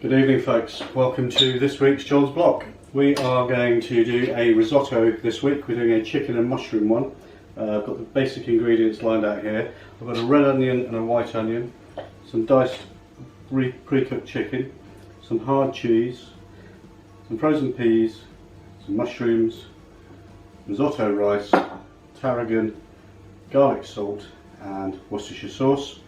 Good evening folks, welcome to this week's John's Block. We are going to do a risotto this week. We're doing a chicken and mushroom one. I've got the basic ingredients lined out here. I've got a red onion and a white onion, some diced pre-cooked chicken, some hard cheese, some frozen peas, some mushrooms, risotto rice, tarragon, garlic salt and Worcestershire sauce.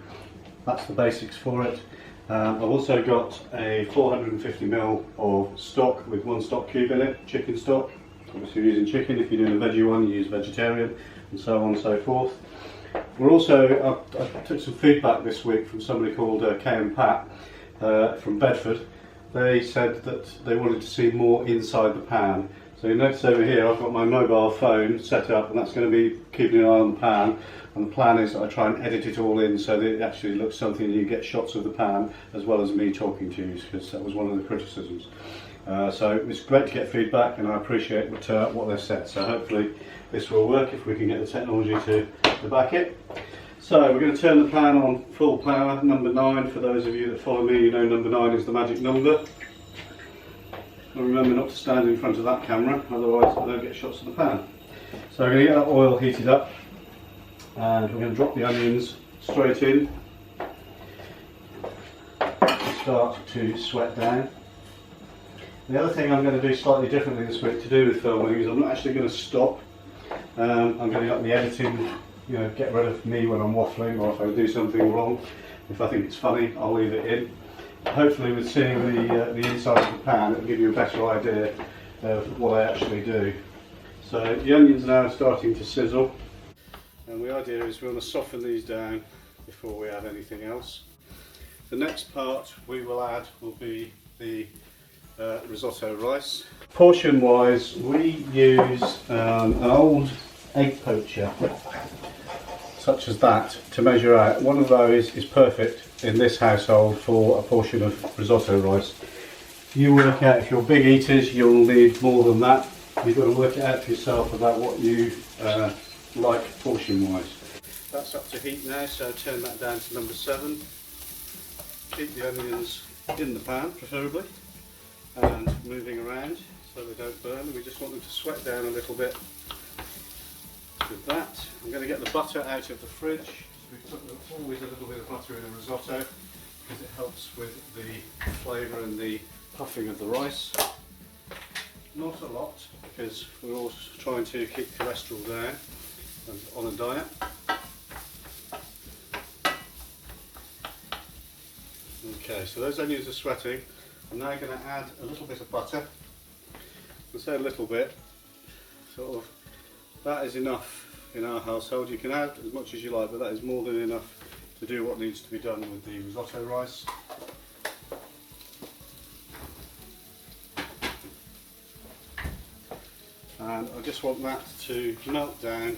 That's the basics for it. I've also got a 450ml of stock with one stock cube in it, chicken stock. Obviously you're using chicken. If you're doing a veggie one, you use vegetarian, and so on and so forth. We're also, I took some feedback this week from somebody called Kay and Pat from Bedford. They said that they wanted to see more inside the pan. So you notice over here I've got my mobile phone set up, and that's going to be keeping an eye on the pan. And the plan is that I try and edit it all in so that it actually looks something, you get shots of the pan as well as me talking to you, because that was one of the criticisms. So it's great to get feedback, and I appreciate what they've said. So hopefully this will work if we can get the technology to back it. So we're going to turn the pan on full power, number 9. For those of you that follow me, you know number 9 is the magic number. And remember not to stand in front of that camera, otherwise I don't get shots of the pan. So I'm going to get that oil heated up, and we're going to drop the onions straight in and start to sweat down. The other thing I'm going to do slightly differently this week to do with filming is I'm not actually going to stop. I'm going to let the editing, get rid of me when I'm waffling, or if I do something wrong. If I think it's funny, I'll leave it in. Hopefully with seeing the inside of the pan, it'll give you a better idea of what I actually do. So the onions are now starting to sizzle, and the idea is we want to soften these down before we add anything else. The next part we will add will be the risotto rice. Portion wise, we use an old egg poacher such as that to measure out. One of those is perfect in this household for a portion of risotto rice. You work out, if you're big eaters, you'll need more than that. You've got to work it out for yourself about what you like portion wise. That's up to heat now, so turn that down to number 7. Keep the onions in the pan preferably, and moving around so they don't burn. We just want them to sweat down a little bit. With that, I'm going to get the butter out of the fridge. We put always a little bit of butter in a risotto because it helps with the flavour and the puffing of the rice. Not a lot, because we're all trying to keep cholesterol down and on a diet. Okay, so those onions are sweating. I'm now going to add a little bit of butter. I say a little bit, sort of, that is enough in our household. You can add as much as you like, but that is more than enough to do what needs to be done with the risotto rice. And I just want that to melt down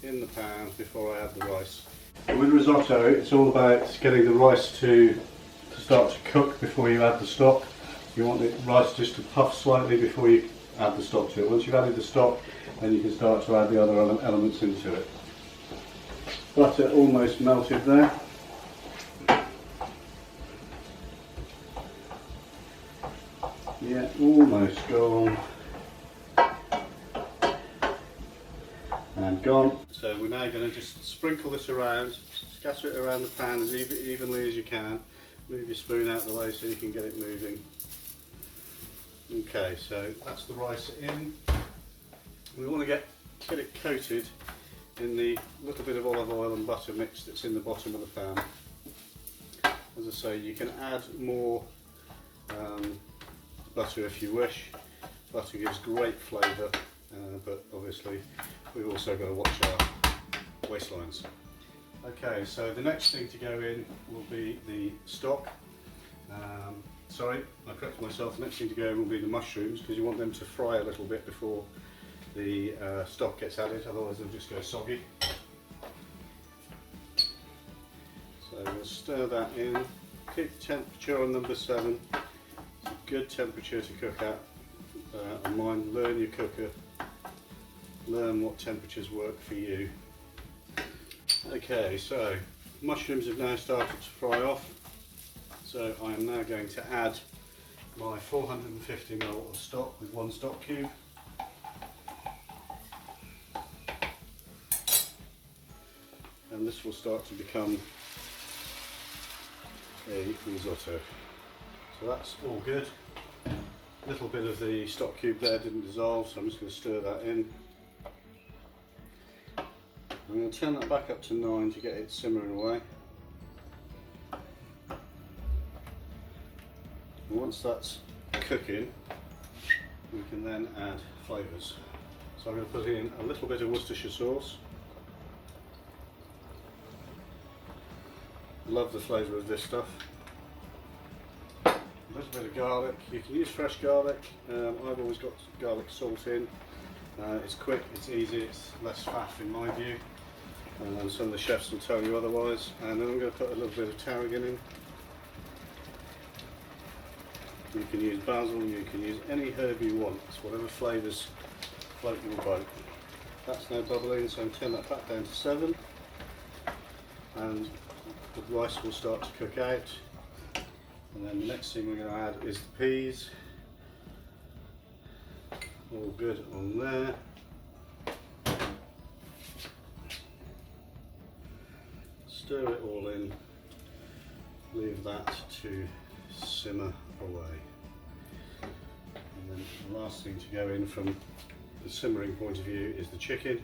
in the pan before I add the rice. With risotto, it's all about getting the rice to start to cook before you add the stock. You want the rice just to puff slightly before you add the stock to it. Once you've added the stock, then you can start to add the other elements into it. Butter almost melted there. Yeah, almost gone. And gone. So we're now going to just sprinkle this around, scatter it around the pan as evenly as you can. Move your spoon out of the way so you can get it moving. Okay, so that's the rice in. We want to get it coated in the little bit of olive oil and butter mix that's in the bottom of the pan. As I say, you can add more butter if you wish. Butter gives great flavour, but obviously we've also got to watch our waistlines. Okay, so the next thing to go in will be the stock. Sorry, I corrected myself. The next thing to go in will be the mushrooms, because you want them to fry a little bit before the stock gets added, otherwise they'll just go soggy. So we'll stir that in. Keep the temperature on number 7. It's a good temperature to cook at. On mine, learn your cooker. Learn what temperatures work for you. Okay, so mushrooms have now started to fry off. So I am now going to add my 450 ml of stock with one stock cube. And this will start to become a risotto. So that's all good. A little bit of the stock cube there didn't dissolve, so I'm just going to stir that in. I'm going to turn that back up to 9 to get it simmering away. And once that's cooking, we can then add flavours. So I'm going to put in a little bit of Worcestershire sauce. Love the flavour of this stuff. A little bit of garlic. You can use fresh garlic. I've always got garlic salt in. It's quick, it's easy, it's less faff in my view. Some of the chefs will tell you otherwise. And then I'm going to put a little bit of tarragon in. You can use basil, you can use any herb you want. It's whatever flavours float your boat. That's now bubbling, so I'm turn that back down to 7. And the rice will start to cook out. And then the next thing we're going to add is the peas. All good on there. Stir it all in, leave that to simmer away. And then the last thing to go in from the simmering point of view is the chicken.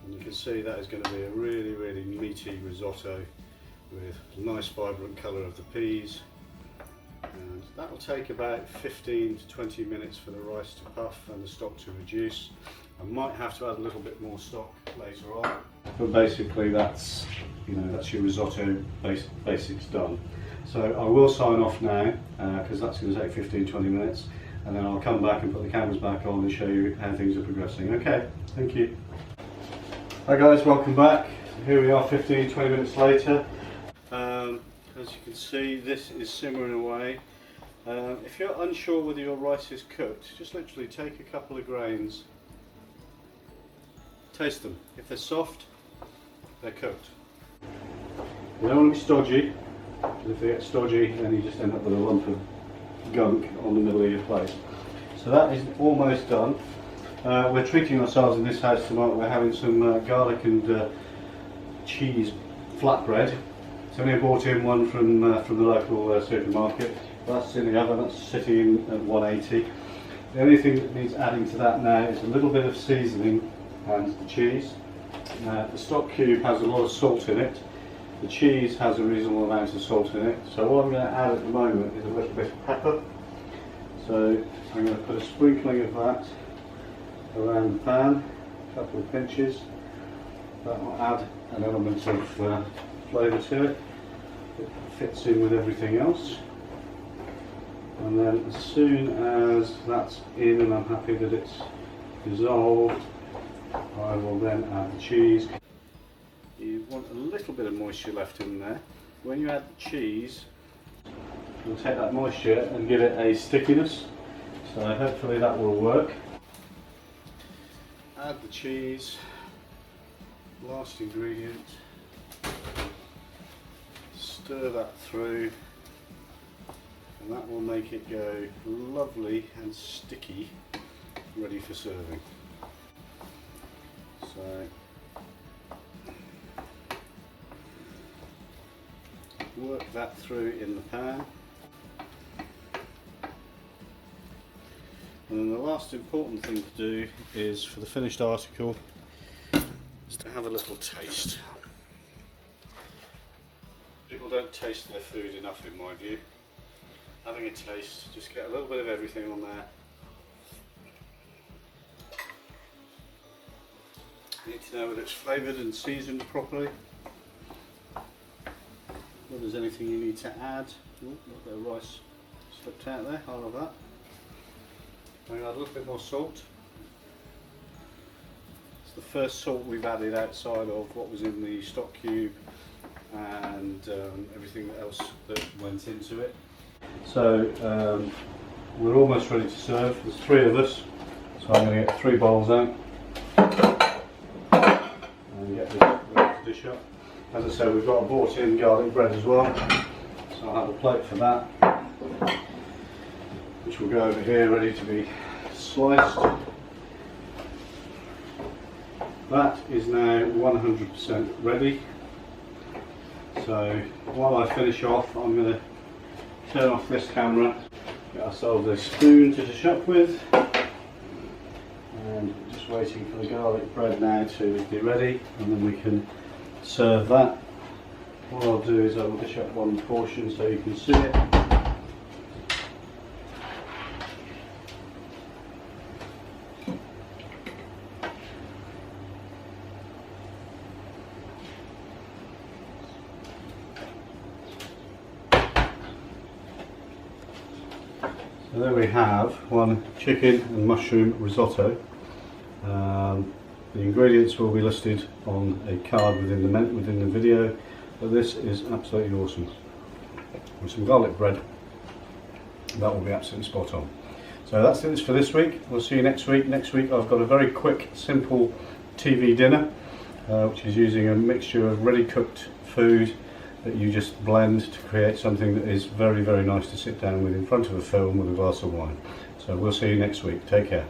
And you can see that is going to be a really meaty risotto with a nice vibrant colour of the peas. And that will take about 15 to 20 minutes for the rice to puff and the stock to reduce. I might have to add a little bit more stock later on. But basically that's your risotto basics done. So I will sign off now because that's going to take 15-20 minutes, and then I'll come back and put the cameras back on and show you how things are progressing. Okay, thank you. Hi guys, welcome back. Here we are 15-20 minutes later. As you can see, this is simmering away. If you're unsure whether your rice is cooked, just literally take a couple of grains, taste them. If they're soft, they're cooked. You don't want to be stodgy, because if they get stodgy then you just end up with a lump of gunk on the middle of your plate. So that is almost done. We're treating ourselves in this house tonight. We're having some garlic and cheese flatbread. It's only bought in one from the local supermarket. That's in the oven, that's sitting at 180. The only thing that needs adding to that now is a little bit of seasoning and the cheese. The stock cube has a lot of salt in it. The cheese has a reasonable amount of salt in it. So what I'm going to add at the moment is a little bit of pepper. So I'm going to put a sprinkling of that around the pan, a couple of pinches. That will add an element of flavour to it. It fits in with everything else. And then as soon as that's in and I'm happy that it's dissolved, I will then add the cheese. You want a little bit of moisture left in there. When you add the cheese, you'll take that moisture and give it a stickiness. So hopefully that will work. Add the cheese, last ingredient, stir that through, and that will make it go lovely and sticky, ready for serving. So work that through in the pan. And then the last important thing to do is, for the finished article, is to have a little taste. People don't taste their food enough in my view. Having a taste, just get a little bit of everything on there. You need to know whether it's flavoured and seasoned properly. Whether there's anything you need to add. Ooh, a little bit of rice slipped out there, I'll have that. I'm going to add a little bit more salt. It's the first salt we've added outside of what was in the stock cube and everything else that went into it. So we're almost ready to serve. There's 3 of us, so I'm going to get 3 bowls out and get this ready to dish up. As I said, we've got a bought-in garlic bread as well. So I'll have a plate for that, which will go over here ready to be sliced. That is now 100% ready. So while I finish off, I'm going to turn off this camera, get ourselves a spoon to dish up with, and just waiting for the garlic bread now to be ready, and then we can serve that. What I'll do is I will dish up one portion so you can see it. So there we have one chicken and mushroom risotto. The ingredients will be listed on a card within the video, but this is absolutely awesome. With some garlic bread, that will be absolutely spot on. So that's it for this week. We'll see you next week. Next week I've got a very quick, simple TV dinner, which is using a mixture of ready cooked food that you just blend to create something that is very, very nice to sit down with in front of a film with a glass of wine. So we'll see you next week. Take care.